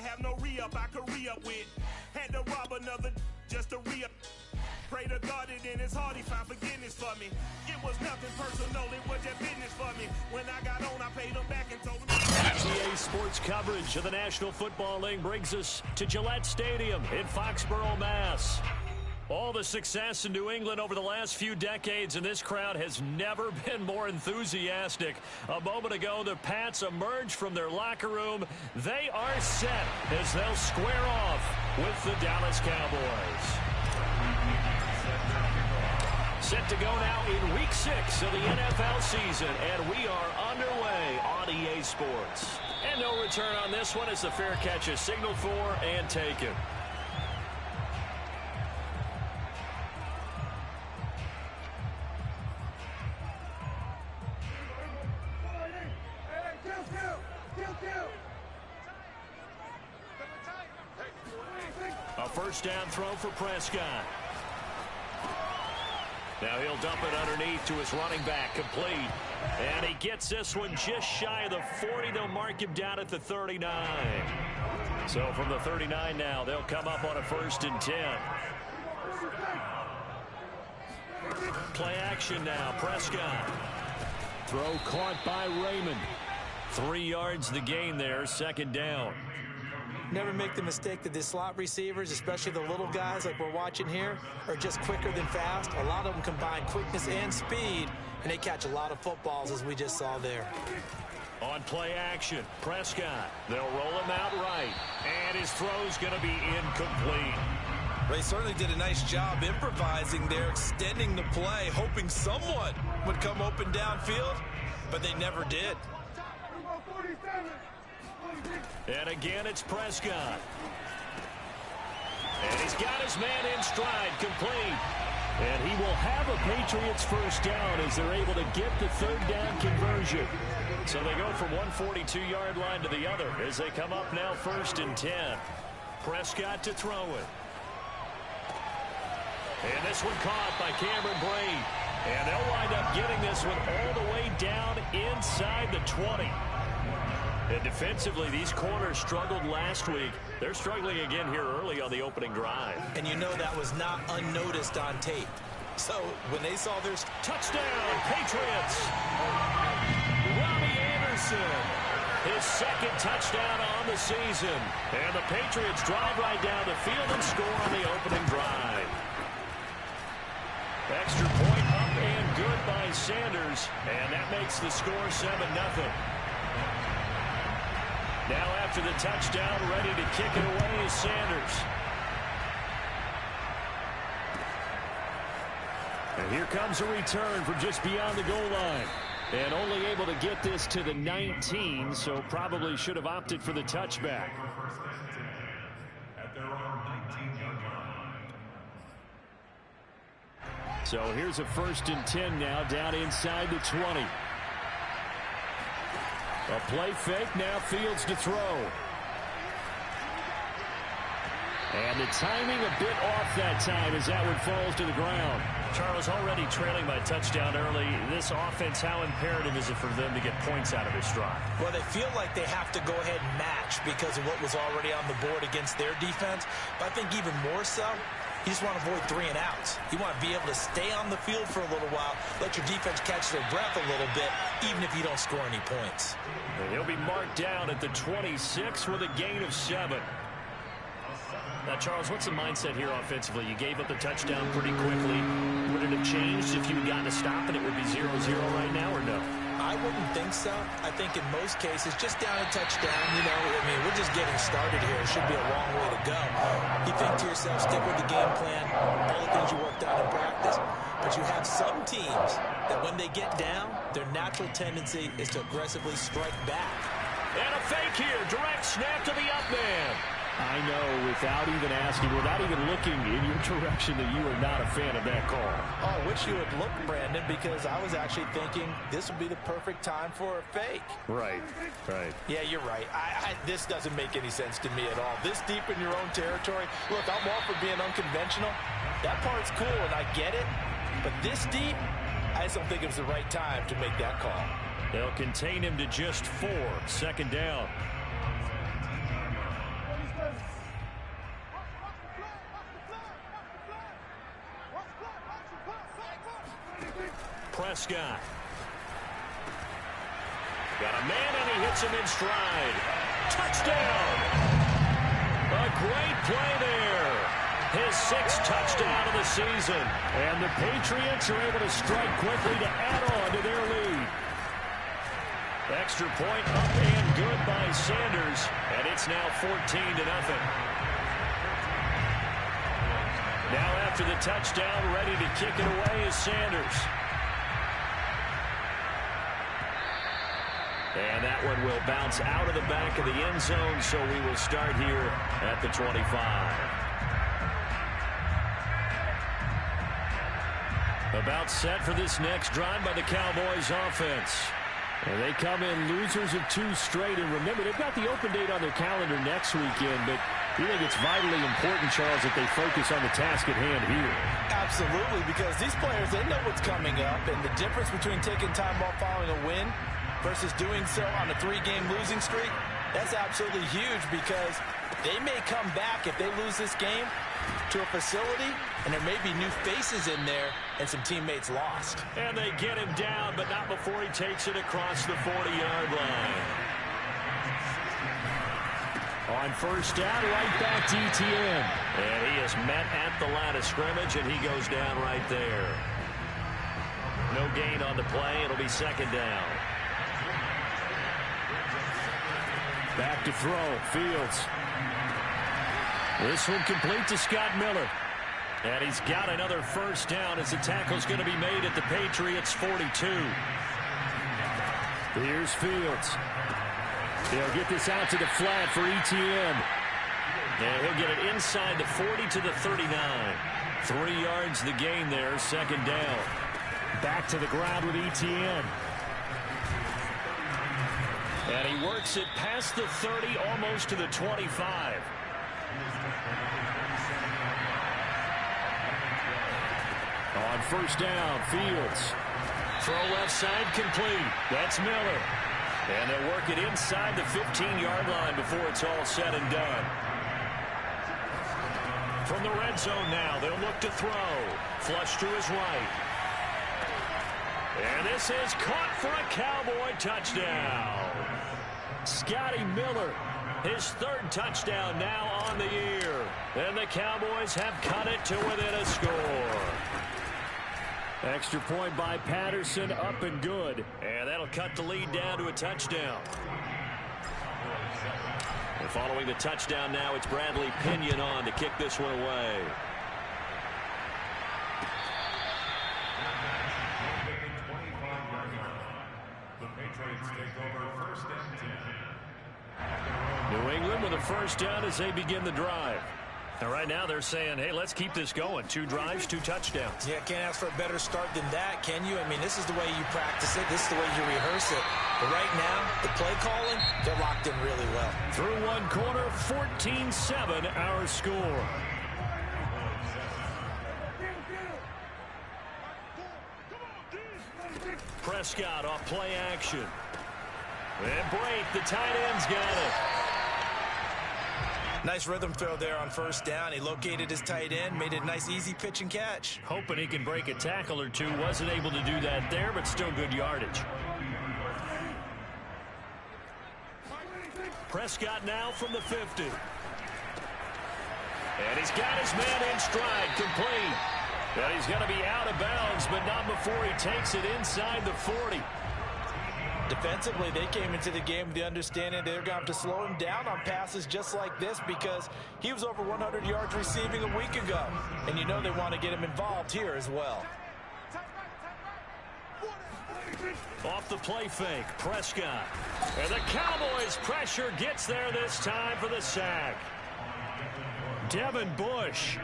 have no re-up I could re-up with. Had to rob another just to re-up. Pray to God it in his heart he found forgiveness for me. It was nothing personal, it was just business for me. When I got on, I paid him back and told him. TA Sports coverage of the National Football League brings us to Gillette Stadium in Foxborough, Mass. All the success in New England over the last few decades, and this crowd has never been more enthusiastic. A moment ago, the Pats emerged from their locker room. They are set as they'll square off with the Dallas Cowboys. Set to go now in Week 6 of the NFL season, and we are underway on EA Sports. And no return on this one as the fair catch is signaled for and taken. A first down throw for Prescott. Now he'll dump it underneath to his running back, complete. And he gets this one just shy of the 40. They'll mark him down at the 39. So from the 39 now, they'll come up on a 1st and 10. Play action now, Prescott. Throw caught by Raymond. 3 yards the gain there, 2nd down. Never make the mistake that the slot receivers, especially the little guys like we're watching here, are just quicker than fast. A lot of them combine quickness and speed, and they catch a lot of footballs, as we just saw there. On play action, Prescott. They'll roll him out right, and his throw's going to be incomplete. They certainly did a nice job improvising there, extending the play, hoping someone would come open downfield, but they never did. And again, it's Prescott. And he's got his man in stride, complete. And he will have a Patriots first down as they're able to get the 3rd down conversion. So they go from 142-yard line to the other as they come up now 1st and 10. Prescott to throw it. And this one caught by Cameron Brate. And they'll wind up getting this one all the way down inside the 20. And defensively, these corners struggled last week. They're struggling again here early on the opening drive. And you know that was not unnoticed on tape. So when they saw their touchdown, Patriots. Robbie Anderson, his 2nd touchdown on the season. And the Patriots drive right down the field and score on the opening drive. Extra point up and good by Sanders. And that makes the score 7-0. Now after the touchdown, ready to kick it away is Sanders. And here comes a return from just beyond the goal line. And only able to get this to the 19, so probably should have opted for the touchback. So here's a 1st and 10 now down inside the 20. A play fake, now Fields to throw. And the timing a bit off that time as that one falls to the ground. Charles, already trailing by touchdown early. This offense, how imperative is it for them to get points out of this drive? Well, they feel like they have to go ahead and match because of what was already on the board against their defense. But I think even more so, you just want to avoid 3 and outs. You want to be able to stay on the field for a little while, let your defense catch their breath a little bit, even if you don't score any points. And he'll be marked down at the 26 with a gain of 7. Now, Charles, what's the mindset here offensively? You gave up the touchdown pretty quickly. Would it have changed if you had gotten a stop and it would be 0-0 right now, or no? I wouldn't think so. I think in most cases, just down a touchdown, you know, I mean, we're just getting started here. It should be a long way to go. You think to yourself, stick with the game plan, all the things you worked out in practice. But you have some teams that when they get down, their natural tendency is to aggressively strike back. And a fake here. Direct snap to the up man. I know, without even asking, without even looking in your direction, that you are not a fan of that call. Oh, I wish you would look, Brandon, because I was actually thinking this would be the perfect time for a fake. Right, right. Yeah, you're right. This doesn't make any sense to me at all. This deep in your own territory, look, I'm all for being unconventional. That part's cool, and I get it. But this deep, I just don't think it was the right time to make that call. They'll contain him to just 4, 2nd down. Prescott. Got a man, and he hits him in stride. Touchdown! A great play there. His 6th touchdown of the season. And the Patriots are able to strike quickly to add on to their lead. Extra point up and good by Sanders. And it's now 14-0. Now after the touchdown, ready to kick it away is Sanders. And that one will bounce out of the back of the end zone, so we will start here at the 25. About set for this next drive by the Cowboys offense. And they come in losers of 2 straight. And remember, they've got the open date on their calendar next weekend, but you think it's vitally important, Charles, that they focus on the task at hand here. Absolutely, because these players, they know what's coming up, and the difference between taking time off following a win versus doing so on a 3-game losing streak, that's absolutely huge, because they may come back if they lose this game to a facility, and there may be new faces in there and some teammates lost. And they get him down, but not before he takes it across the 40-yard line. On first down, right back to Etienne. And he is met at the line of scrimmage, and he goes down right there. No gain on the play. It'll be second down. Back to throw. Fields. This one complete to Scott Miller. And he's got another first down as the tackle's going to be made at the Patriots' 42. Here's Fields. He'll get this out to the flat for Etienne. And he'll get it inside the 40 to the 39. 3 yards the gain there, second down. Back to the ground with Etienne. And he works it past the 30, almost to the 25. On first down, Fields. Throw left side complete. That's Miller. And they'll work it inside the 15-yard line before it's all said and done. From the red zone now, they'll look to throw. Flush to his right. And this is caught for a Cowboy touchdown. Scotty Miller, his 3rd touchdown now on the year. And the Cowboys have cut it to within a score. Extra point by Patterson, up and good. And that'll cut the lead down to a touchdown. And following the touchdown now, it's Bradley Pinion on to kick this one away. New England with a first down as they begin the drive. And right now they're saying, hey, let's keep this going. 2 drives, 2 touchdowns. Yeah, can't ask for a better start than that, can you? I mean, this is the way you practice it. This is the way you rehearse it. But right now, the play calling, they're locked in really well. Through one quarter, 14-7 our score. Prescott off play action. And Brake, the tight end's got it. Nice rhythm throw there on first down. He located his tight end, made it a nice easy pitch and catch. Hoping he can break a tackle or two. Wasn't able to do that there, but still good yardage. Prescott now from the 50. And he's got his man in stride, complete. And he's going to be out of bounds, but not before he takes it inside the 40. Defensively, they came into the game with the understanding they're going to have to slow him down on passes just like this, because he was over 100 yards receiving a week ago. And you know they want to get him involved here as well. Off the play fake, Prescott. And the Cowboys' pressure gets there this time for the sack. Devin Bush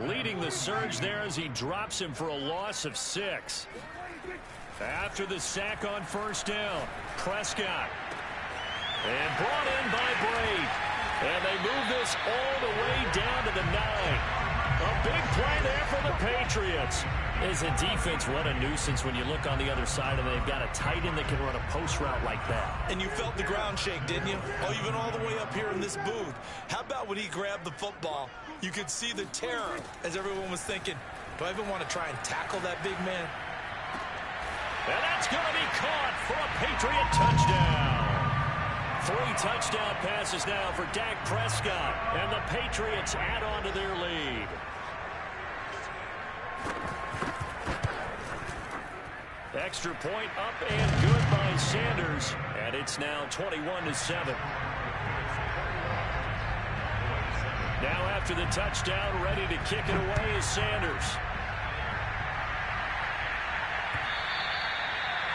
leading the surge there as he drops him for a loss of 6. After the sack on first down, Prescott. And brought in by Brake. And they move this all the way down to the 9. A big play there for the Patriots. As a defense, what a nuisance when you look on the other side and they've got a tight end that can run a post route like that. And you felt the ground shake, didn't you? Oh, even all the way up here in this booth. How about when he grabbed the football? You could see the terror as everyone was thinking, do I even want to try and tackle that big man? And that's going to be caught for a Patriot touchdown. 3 touchdown passes now for Dak Prescott. And the Patriots add on to their lead. Extra point up and good by Sanders. And it's now 21-7. Now after the touchdown, ready to kick it away is Sanders.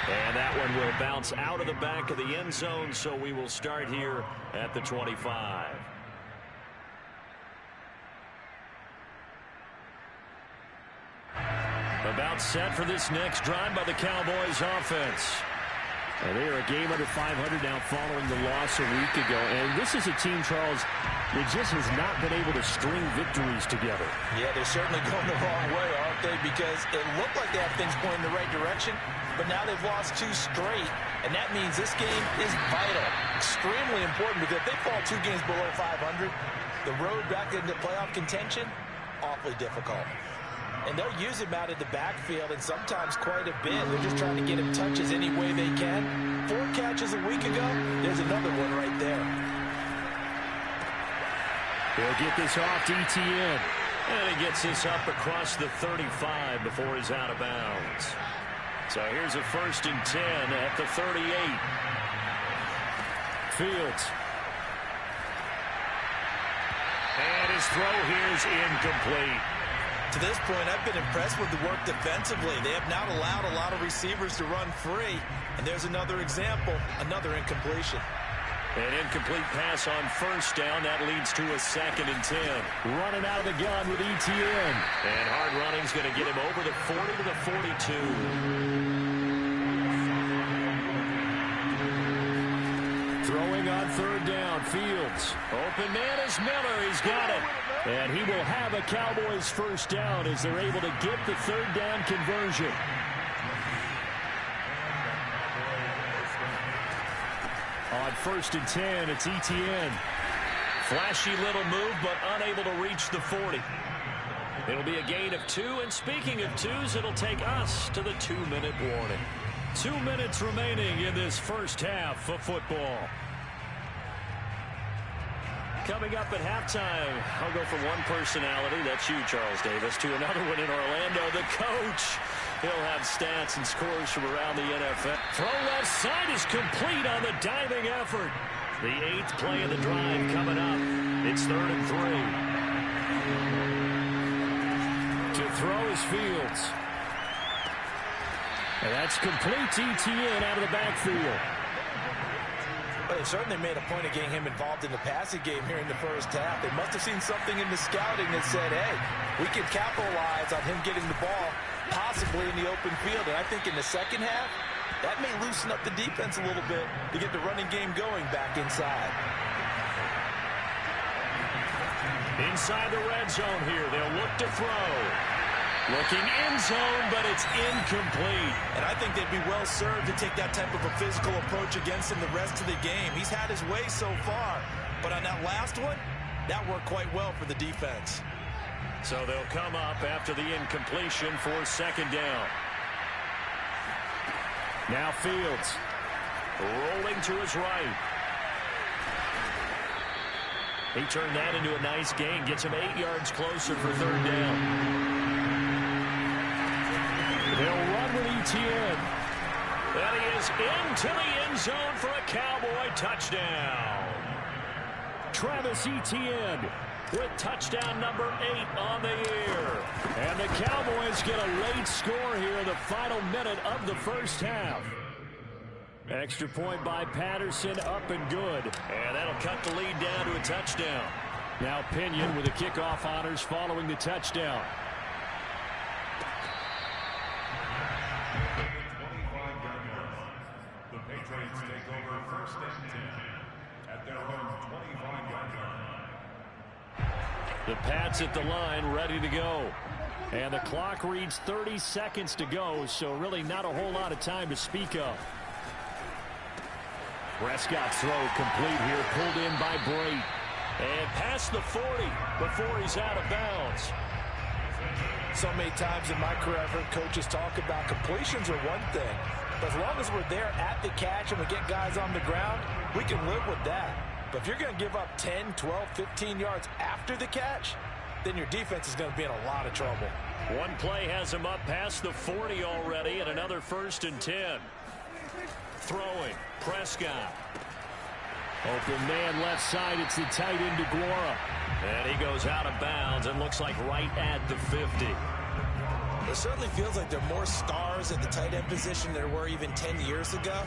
And that one will bounce out of the back of the end zone, so we will start here at the 25. About set for this next drive by the Cowboys offense. And they are a game under 500 now following the loss a week ago. And this is a team, Charles, that just has not been able to string victories together. Yeah, they're certainly going the wrong way, aren't they? Because it looked like they have things going in the right direction, but now they've lost 2 straight. And that means this game is vital, extremely important, because if they fall 2 games below 500, the road back into playoff contention, awfully difficult. And they'll use him out of the backfield, and sometimes quite a bit. They're just trying to get him touches any way they can. 4 catches a week ago, there's another one right there. He'll get this off to ETN. And he gets this up across the 35 before he's out of bounds. So here's a 1st and 10 at the 38. Fields. And his throw here is incomplete. To this point, I've been impressed with the work defensively. They have not allowed a lot of receivers to run free. And there's another example, another incompletion. An incomplete pass on 1st down. That leads to a 2nd and 10. Running out of the gun with ETN. And hard running's going to get him over the 40 to the 42. Throwing on 3rd down, Fields. Open man is Miller. He's got it. And he will have a Cowboys 1st down as they're able to get the 3rd down conversion. On 1st and 10, it's ETN. Flashy little move, but unable to reach the 40. It'll be a gain of 2, and speaking of 2s, it'll take us to the 2-minute warning. 2 minutes remaining in this first half of football. Coming up at halftime, I'll go from one personality, that's you, Charles Davis, to another one in Orlando, the coach. He'll have stats and scores from around the NFL. Throw left side is complete on the diving effort. The 8th play of the drive coming up. It's 3rd and 3. To throw is Fields. And that's complete to ETN out of the backfield. Well, they certainly made a point of getting him involved in the passing game here in the first half. They must have seen something in the scouting that said, hey, we can capitalize on him getting the ball possibly in the open field. And I think in the second half, that may loosen up the defense a little bit to get the running game going back inside. Inside the red zone here, they'll look to throw. Looking in zone, but it's incomplete. And I think they'd be well served to take that type of a physical approach against him the rest of the game. He's had his way so far, but on that last one, that worked quite well for the defense. So they'll come up after the incompletion for 2nd down. Now Fields. Rolling to his right. He turned that into a nice gain. Gets him 8 yards closer for 3rd down. They'll run with ETN. And he is into the end zone for a Cowboy touchdown. Travis Etienne with touchdown number 8 on the year. And the Cowboys get a late score here in the final minute of the first half. Extra point by Patterson, up and good. And that'll cut the lead down to a touchdown. Now Pinion with the kickoff honors following the touchdown. The Patriots take over 1st and 10 at their home 25-yard line. The Pats at the line, ready to go. And the clock reads 30 seconds to go, so really not a whole lot of time to speak of. Prescott's throw complete here, pulled in by Brate. And past the 40 before he's out of bounds. So many times in my career, I've heard coaches talk about completions are one thing. But as long as we're there at the catch and we get guys on the ground, we can live with that. But if you're going to give up 10, 12, 15 yards after the catch, then your defense is going to be in a lot of trouble. One play has him up past the 40 already, and another 1st and 10. Throwing, Prescott. Open man left side, it's the tight end DeGuara. And he goes out of bounds and looks like right at the 50. It certainly feels like there are more stars at the tight end position than there were even 10 years ago.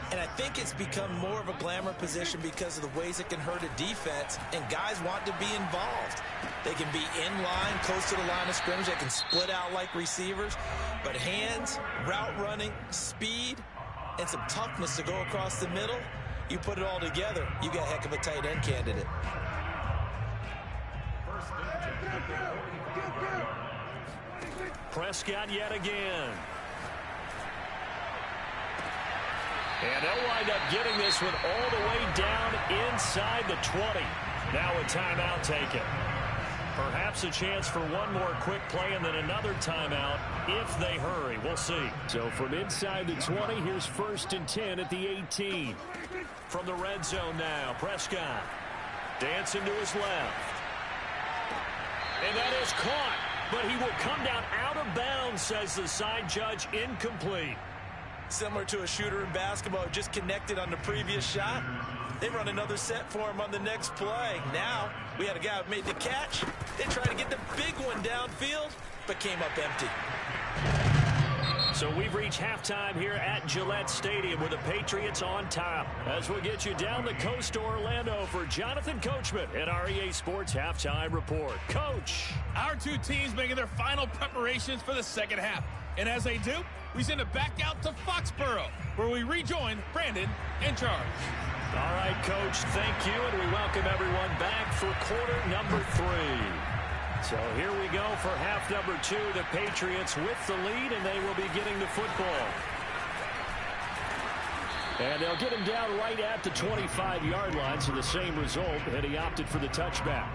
And I think it's become more of a glamour position because of the ways it can hurt a defense, and guys want to be involved. They can be in line, close to the line of scrimmage. They can split out like receivers. But hands, route running, speed, and some toughness to go across the middle, you put it all together, you got a heck of a tight end candidate. Prescott yet again. And they'll wind up getting this one all the way down inside the 20. Now a timeout taken. Perhaps a chance for one more quick play and then another timeout if they hurry. We'll see. So from inside the 20, here's 1st and 10 at the 18. From the red zone now, Prescott dancing to his left. And that is caught, but he will come down out of bounds, says the side judge. Incomplete. Similar to a shooter in basketball who just connected on the previous shot. They run another set for him on the next play. Now, we had a guy who made the catch. They tried to get the big one downfield, but came up empty. So we've reached halftime here at Gillette Stadium with the Patriots on top. As we'll get you down the coast to Orlando for Jonathan Coachman at our EA Sports Halftime Report. Coach. Our two teams making their final preparations for the second half. And as they do, we send it back out to Foxborough, where we rejoin Brandon and Charles. All right, Coach, thank you, and we welcome everyone back for quarter number 3. So here we go for half number 2. The Patriots with the lead, and they will be getting the football. And they'll get him down right at the 25-yard line, so the same result, and he opted for the touchback.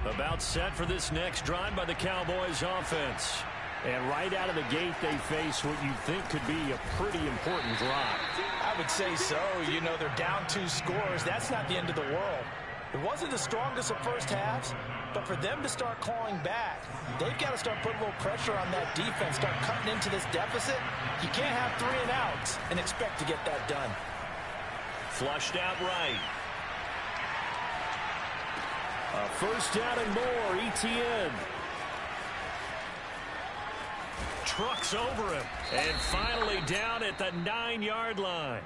About set for this next drive by the Cowboys offense. And right out of the gate, they face what you think could be a pretty important drive. I would say so. You know, they're down 2 scores. That's not the end of the world. It wasn't the strongest of first halves, but for them to start clawing back, they've got to start putting a little pressure on that defense, start cutting into this deficit. You can't have 3 and outs and expect to get that done. Flushed out right. A first down and more, ETN. Trucks over him. And finally down at the 9-yard line.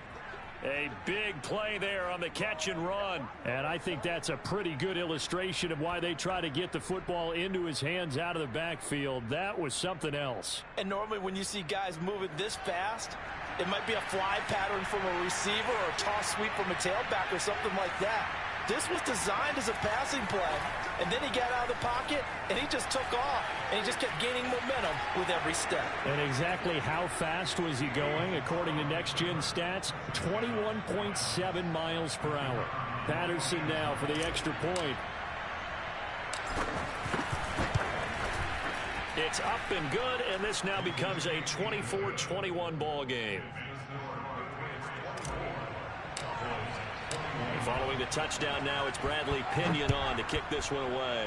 A big play there on the catch and run. And I think that's a pretty good illustration of why they try to get the football into his hands out of the backfield. That was something else. And normally when you see guys moving this fast, it might be a fly pattern from a receiver or a toss sweep from a tailback or something like that. This was designed as a passing play, and then he got out of the pocket, and he just took off, and he just kept gaining momentum with every step. And exactly how fast was he going? According to Next Gen Stats, 21.7 miles per hour. Patterson now for the extra point. It's up and good, and this now becomes a 24-21 ball game. Following the touchdown now, it's Bradley Pinion on to kick this one away.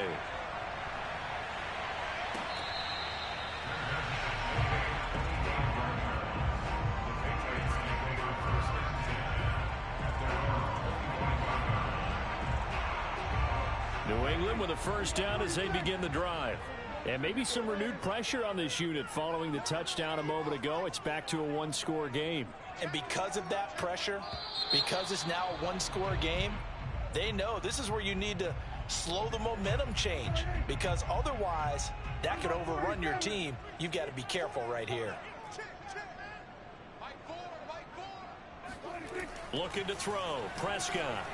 New England with a first down as they begin the drive. And maybe some renewed pressure on this unit following the touchdown a moment ago. It's back to a 1-score game. And because of that pressure, because it's now a 1-score game, they know this is where you need to slow the momentum change, because otherwise that could overrun your team. You've got to be careful right here. Looking to throw. Prescott.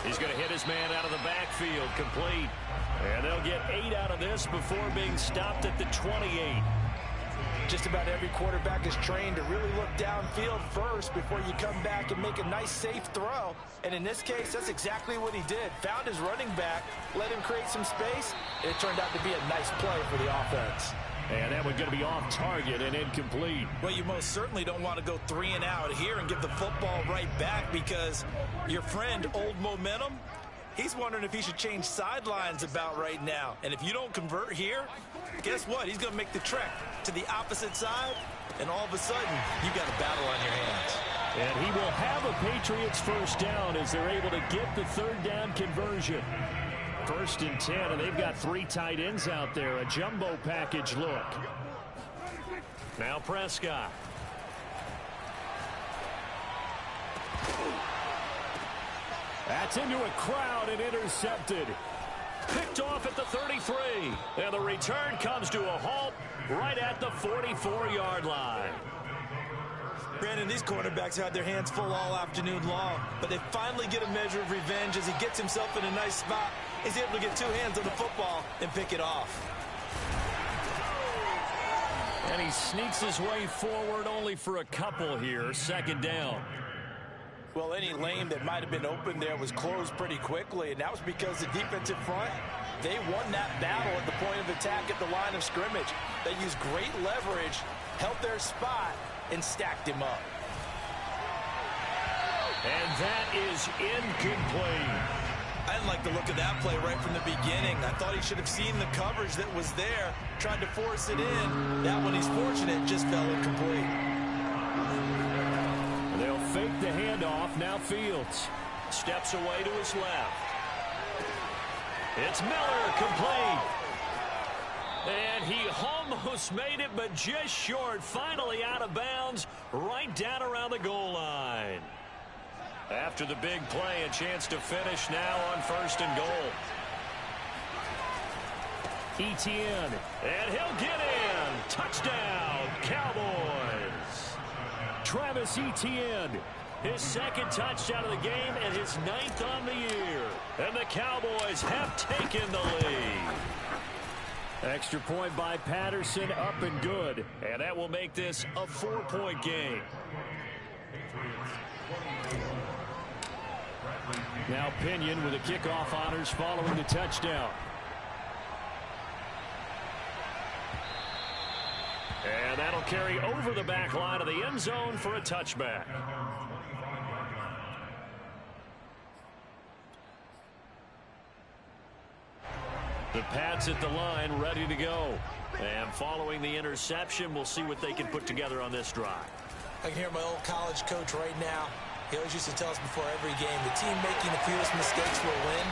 He's going to hit his man out of the backfield. Complete. And they'll get 8 out of this before being stopped at the 28. Just about every quarterback is trained to really look downfield first before you come back and make a nice, safe throw. And in this case, that's exactly what he did. Found his running back, let him create some space, and it turned out to be a nice play for the offense. And that one's going to be off target and incomplete. Well, you most certainly don't want to go 3 and out here and give the football right back, because your friend, Old Momentum, he's wondering if he should change sidelines about right now. And if you don't convert here, guess what? He's going to make the trek to the opposite side, and all of a sudden, you've got a battle on your hands. And he will have a Patriots first down as they're able to get the third down conversion. 1st and 10, and they've got 3 tight ends out there. A jumbo package look. Now Prescott. That's into a crowd and intercepted. Picked off at the 33. And the return comes to a halt right at the 44-yard line. Brandon, these quarterbacks had their hands full all afternoon long, but they finally get a measure of revenge as he gets himself in a nice spot. He's able to get 2 hands on the football and pick it off. And he sneaks his way forward only for a couple here. 2nd down. Well, any lane that might have been open there was closed pretty quickly, and that was because the defensive front, they won that battle at the point of attack at the line of scrimmage. They used great leverage, held their spot, and stacked him up. And that is incomplete. I didn't like the look of that play right from the beginning. I thought he should have seen the coverage that was there, tried to force it in. That one, he's fortunate, just fell incomplete. They'll fake the handoff. Now Fields steps away to his left. It's Miller, complete. And he almost made it, but just short. Finally out of bounds, right down around the goal line. After the big play, a chance to finish now on 1st and goal. Etienne, and he'll get in. Touchdown, Cowboys. Travis Etienne, his 2nd touchdown of the game and his 9th on the year. And the Cowboys have taken the lead. Extra point by Patterson, up and good. And that will make this a 4-point game. Now Pinion with the kickoff honors following the touchdown. And that'll carry over the back line of the end zone for a touchback. The Pats at the line, ready to go. And following the interception, we'll see what they can put together on this drive. I can hear my old college coach right now. He always used to tell us before every game, the team making the fewest mistakes will win.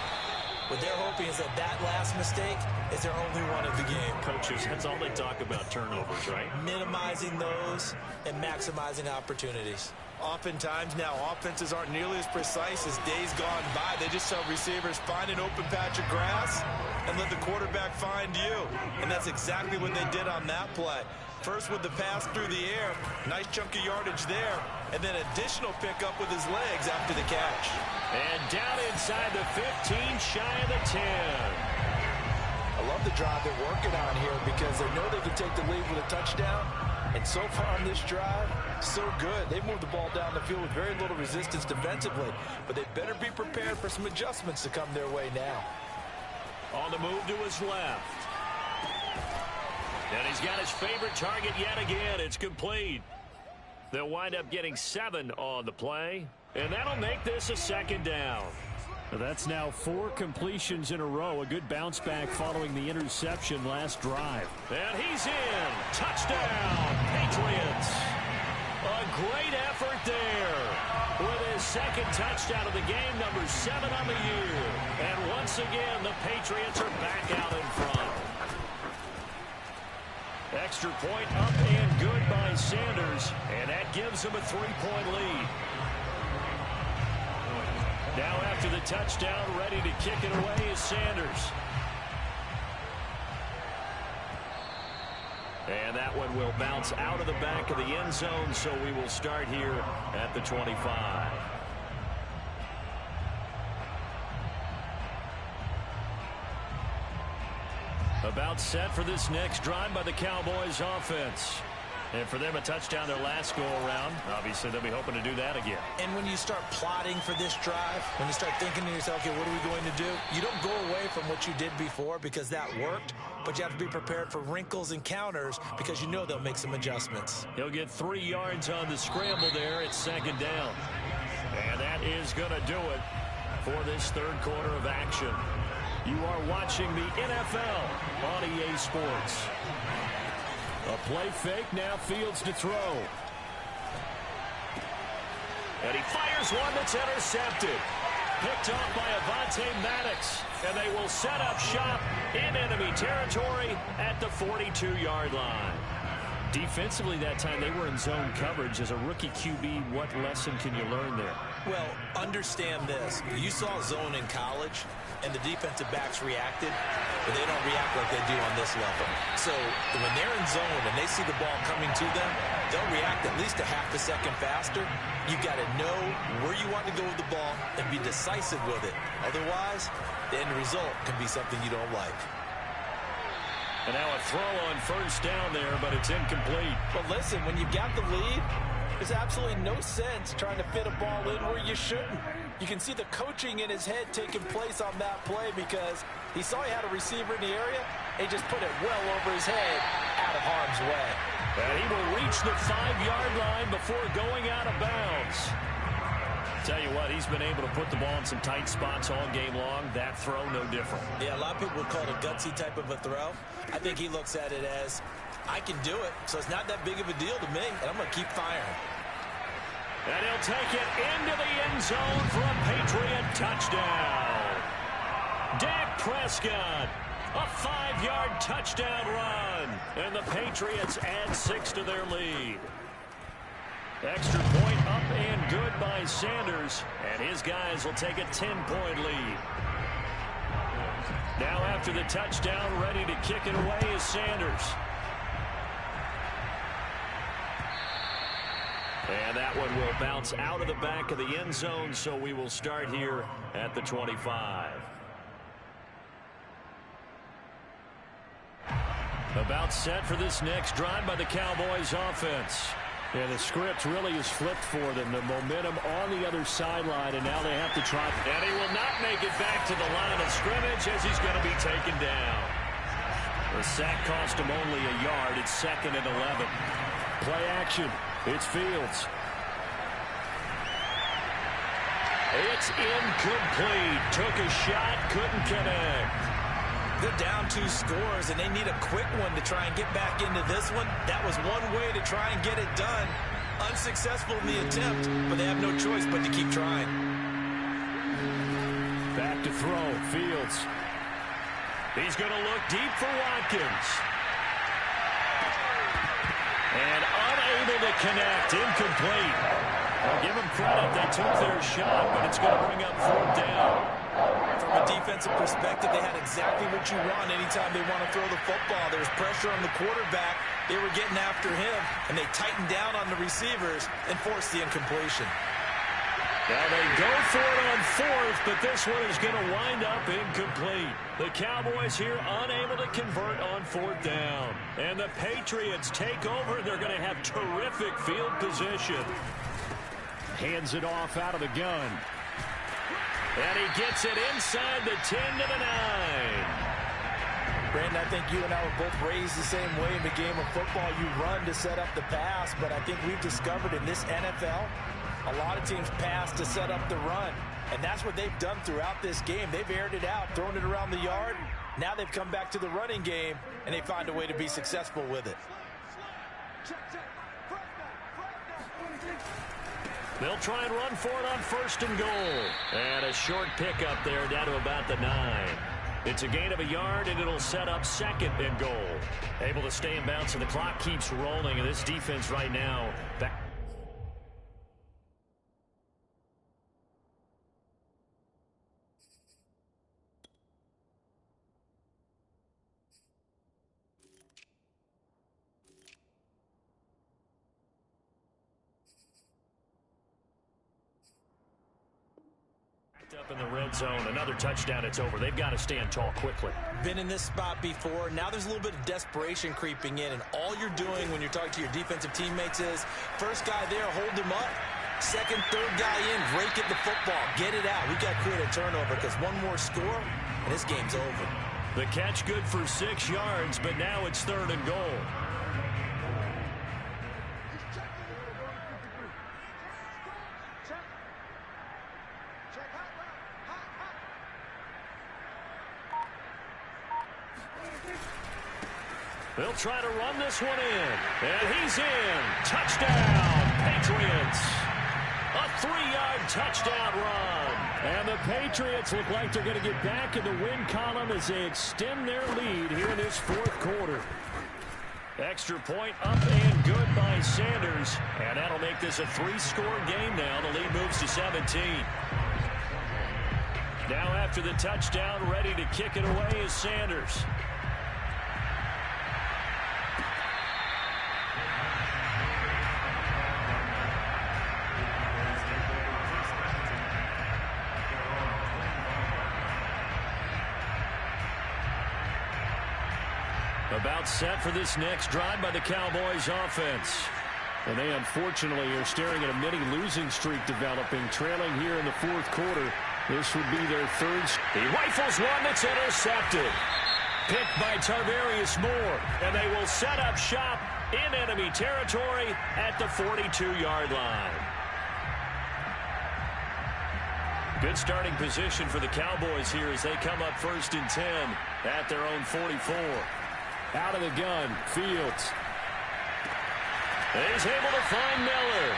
What they're hoping is that that last mistake is their only one of the game. Coaches, that's all they talk about, turnovers, right? Minimizing those and maximizing opportunities. Oftentimes now, offenses aren't nearly as precise as days gone by. They just tell receivers, find an open patch of grass and let the quarterback find you. And that's exactly what they did on that play. First with the pass through the air, nice chunk of yardage there, and then additional pickup with his legs after the catch. And down inside the 15, shy of the 10. I love the drive they're working on here because they know they can take the lead with a touchdown. And so far on this drive, so good. They moved the ball down the field with very little resistance defensively, but they better be prepared for some adjustments to come their way now. On the move to his left. And he's got his favorite target yet again. It's complete. They'll wind up getting 7 on the play, and that'll make this a 2nd down. That's now 4 completions in a row. A good bounce back following the interception last drive. And he's in. Touchdown, Patriots. A great effort there with his 2nd touchdown of the game, number 7 on the year. And once again, the Patriots are back out in front. Extra point up and good by Sanders, and that gives him a 3-point lead. Now after the touchdown, ready to kick it away is Sanders. And that one will bounce out of the back of the end zone, so we will start here at the 25. About set for this next drive by the Cowboys offense. And for them, a touchdown their last go-around. Obviously, they'll be hoping to do that again. And when you start plotting for this drive, when you start thinking to yourself, okay, what are we going to do? You don't go away from what you did before because that worked, but you have to be prepared for wrinkles and counters because you know they'll make some adjustments. He'll get 3 yards on the scramble there. It's second down. And that is going to do it for this third quarter of action. You are watching the NFL on EA Sports. A play fake, now Fields to throw. And he fires one that's intercepted. Picked off by Avonte Maddox. And they will set up shop in enemy territory at the 42-yard line. Defensively that time, they were in zone coverage. As a rookie QB, what lesson can you learn there? Well, understand this. You saw zone in college, and the defensive backs reacted, but they don't react like they do on this level. So when they're in zone and they see the ball coming to them, they'll react at least a half a second faster. You've got to know where you want to go with the ball and be decisive with it. Otherwise, the end result can be something you don't like. And now a throw on first down there, but it's incomplete. But listen, when you've got the lead, there's absolutely no sense trying to fit a ball in where you shouldn't. You can see the coaching in his head taking place on that play because he saw he had a receiver in the area, and he just put it well over his head out of harm's way. And he will reach the 5-yard line before going out of bounds. Tell you what, he's been able to put the ball in some tight spots all game long. That throw, no different. Yeah, a lot of people would call it a gutsy type of a throw. I think he looks at it as, I can do it, so it's not that big of a deal to me, and I'm going to keep firing. And he'll take it into the end zone for a Patriot touchdown. Dak Prescott, a 5-yard touchdown run. And the Patriots add 6 to their lead. Extra point up and good by Sanders. And his guys will take a 10-point lead. Now after the touchdown, ready to kick it away is Sanders. And that one will bounce out of the back of the end zone, so we will start here at the 25. About set for this next drive by the Cowboys offense. Yeah, the script really is flipped for them. The momentum on the other sideline, and now they have to try. And he will not make it back to the line of scrimmage as he's going to be taken down. The sack cost him only a yard. It's 2nd and 11. Play action. It's Fields. It's incomplete. Took a shot, couldn't connect. They're down 2 scores, and they need a quick one to try and get back into this one. That was one way to try and get it done. Unsuccessful in the attempt, but they have no choice but to keep trying. Back to throw. Fields. He's going to look deep for Watkins. And unable to connect. Incomplete. I'll give them credit. They took their shot, but it's going to bring up 4th down. From a defensive perspective, they had exactly what you want anytime they want to throw the football. There was pressure on the quarterback. They were getting after him, and they tightened down on the receivers and forced the incompletion. Now they go for it on 4th, but this one is going to wind up incomplete. The Cowboys here unable to convert on 4th down. And the Patriots take over. They're going to have terrific field position. Hands it off out of the gun. And he gets it inside the 10 to the 9. Brandon, I think you and I were both raised the same way in the game of football. You run to set up the pass, but I think we've discovered in this NFL, a lot of teams pass to set up the run. And that's what they've done throughout this game. They've aired it out, thrown it around the yard. Now they've come back to the running game, and they find a way to be successful with it. They'll try and run for it on 1st and goal. And a short pickup there down to about the 9. It's a gain of a yard, and it'll set up 2nd and goal. Able to stay in bounds, and the clock keeps rolling. And this defense right now back. Up in the red zone, another touchdown, it's over. They've got to stand tall quickly. Been in this spot before. Now there's a little bit of desperation creeping in, and all you're doing when you're talking to your defensive teammates is, first guy there, hold him up. Second, third guy in, rake at the football. Get it out. We've got to create a turnover because one more score, and this game's over. The catch good for 6 yards, but now it's 3rd and goal. They'll try to run this one in. And he's in. Touchdown, Patriots. A 3-yard touchdown run. And the Patriots look like they're going to get back in the win column as they extend their lead here in this 4th quarter. Extra point up and good by Sanders. And that'll make this a 3-score game now. The lead moves to 17. Now after the touchdown, ready to kick it away is Sanders. About set for this next drive by the Cowboys offense. And they unfortunately are staring at a mini losing streak developing, trailing here in the 4th quarter. This would be their 3rd. He rifles one that's intercepted. Picked by Tarvarius Moore. And they will set up shop in enemy territory at the 42-yard line. Good starting position for the Cowboys here as they come up 1st and 10 at their own 44. Out of the gun, Fields. He's able to find Miller.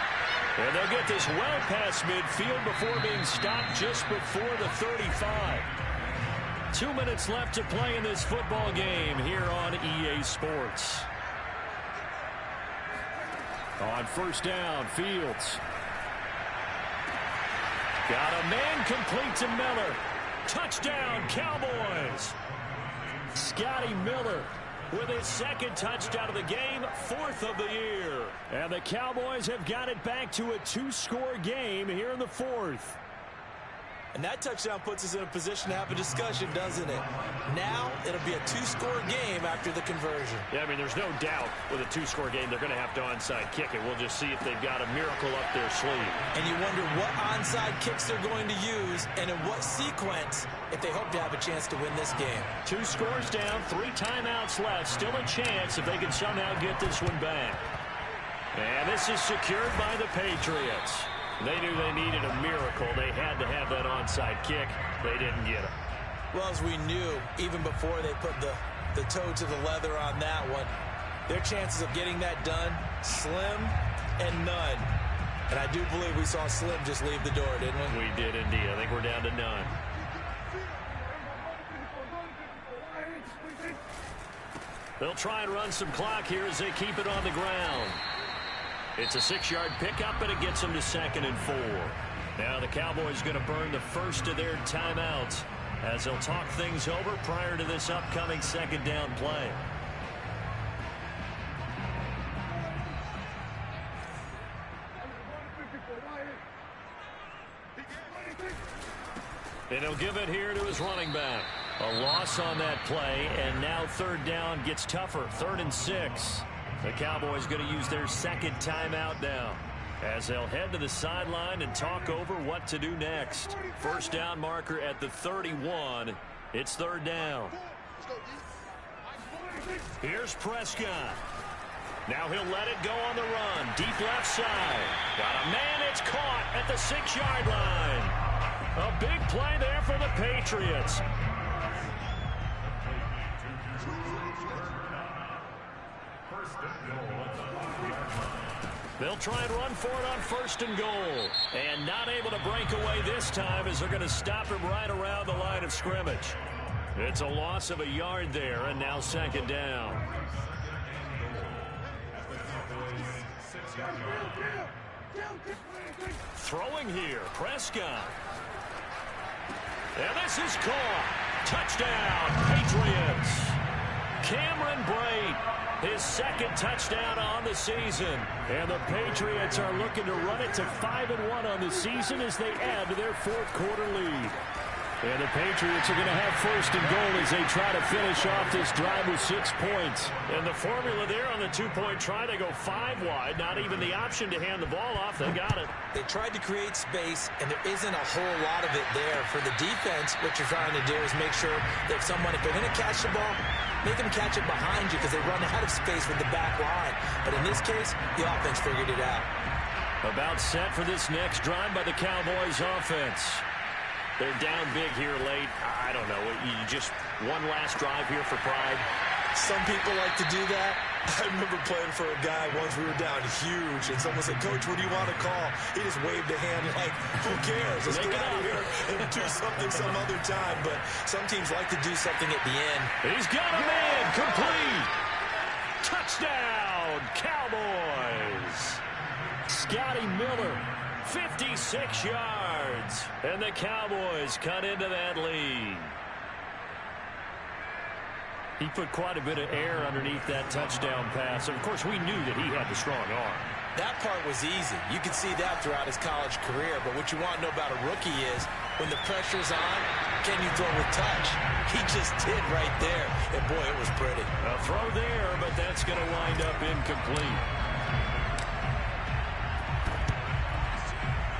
And they'll get this well past midfield before being stopped just before the 35. 2 minutes left to play in this football game here on EA Sports. On 1st down, Fields. Got a man complete to Miller. Touchdown, Cowboys. Scotty Miller with his 2nd touchdown of the game, 4th of the year. And the Cowboys have got it back to a 2-score game here in the 4th. And that touchdown puts us in a position to have a discussion, doesn't it? Now it'll be a 2-score game after the conversion. Yeah, I mean, there's no doubt with a 2-score game they're going to have to onside kick it. We'll just see if they've got a miracle up their sleeve. And you wonder what onside kicks they're going to use and in what sequence if they hope to have a chance to win this game. 2 scores down, 3 timeouts left. Still a chance if they can somehow get this one back. And this is secured by the Patriots. They knew they needed a miracle. They had to have that onside kick. They didn't get it. Well, as we knew, even before they put the toe to the leather on that one, their chances of getting that done, slim and none. And I do believe we saw Slim just leave the door, didn't we? We did indeed. I think we're down to none. They'll try and run some clock here as they keep it on the ground. It's a 6-yard pickup, and it gets them to 2nd and 4. Now the Cowboys going to burn the first of their timeouts as they'll talk things over prior to this upcoming 2nd down play. And he'll give it here to his running back. A loss on that play, and now 3rd down gets tougher. 3rd and 6. The Cowboys going to use their 2nd timeout now as they'll head to the sideline and talk over what to do next. 1st down marker at the 31. It's 3rd down. Here's Prescott. Now he'll let it go on the run. Deep left side. Got a man. It's caught at the 6-yard line. A big play there for the Patriots. They'll try and run for it on 1st and goal. And not able to break away this time as they're going to stop him right around the line of scrimmage. It's a loss of a yard there, and now 2nd down. Throwing here, Prescott. And this is caught. Touchdown, Patriots. Cameron Brate, his 2nd second touchdown on the season. And the Patriots are looking to run it to 5-1 on the season as they add to their fourth quarter lead. And the Patriots are going to have first and goal as they try to finish off this drive with 6 points. And the formula there on the two-point try, they go 5 wide. Not even the option to hand the ball off. They got it. They tried to create space, and there isn't a whole lot of it there. For the defense, what you're trying to do is make sure that if they're going to catch the ball, make them catch it behind you because they run out of space with the back line. But in this case, the offense figured it out. About set for this next drive by the Cowboys offense. They're down big here late. I don't know. You just one last drive here for pride. Some people like to do that. I remember playing for a guy once. We were down huge, and someone said, "Coach, what do you want to call?" He just waved a hand like, "Who cares? Let's get out of here and do something some other time." But some teams like to do something at the end. He's got a man complete. Touchdown, Cowboys. Scotty Miller, 56 yards. And the Cowboys cut into that lead. He put quite a bit of air underneath that touchdown pass. Of course, we knew that he had the strong arm. That part was easy. You could see that throughout his college career. But what you want to know about a rookie is when the pressure's on, can you throw with touch? He just did right there. And, boy, it was pretty. A throw there, but that's going to wind up incomplete.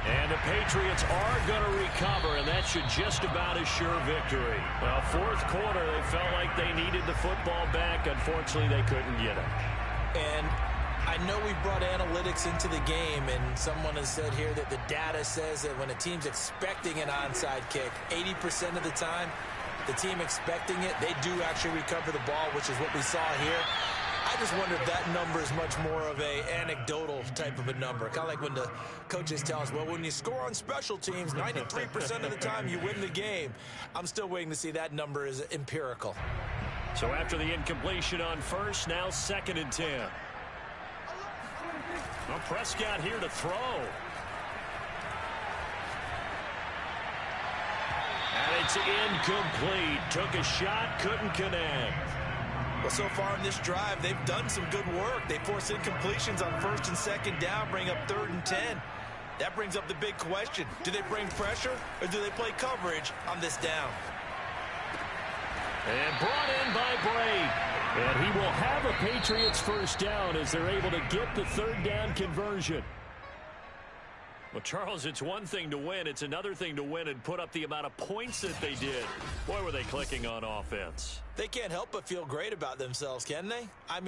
And the Patriots are going to recover, and that should just about assure victory. Well, fourth quarter, they felt like they needed the football back. Unfortunately, they couldn't get it. And I know we brought analytics into the game, and someone has said here that the data says that when a team's expecting an onside kick, 80% of the time, the team expecting it, they do actually recover the ball, which is what we saw here. I just wonder if that number is much more of a anecdotal type of a number. Kind of like when the coaches tell us, well, when you score on special teams, 93% of the time you win the game. I'm still waiting to see that number is empirical. So after the incompletion on first, now 2nd and 10. Well, Prescott here to throw. And it's incomplete. Took a shot, couldn't connect. Well, so far in this drive, they've done some good work. They force incompletions on 1st and 2nd down, bring up 3rd and 10. That brings up the big question. Do they bring pressure or do they play coverage on this down? And brought in by Bray. And he will have a Patriots first down as they're able to get the 3rd down conversion. Well, Charles, it's one thing to win. It's another thing to win and put up the amount of points that they did. Boy, were they clicking on offense. They can't help but feel great about themselves, can they? I mean,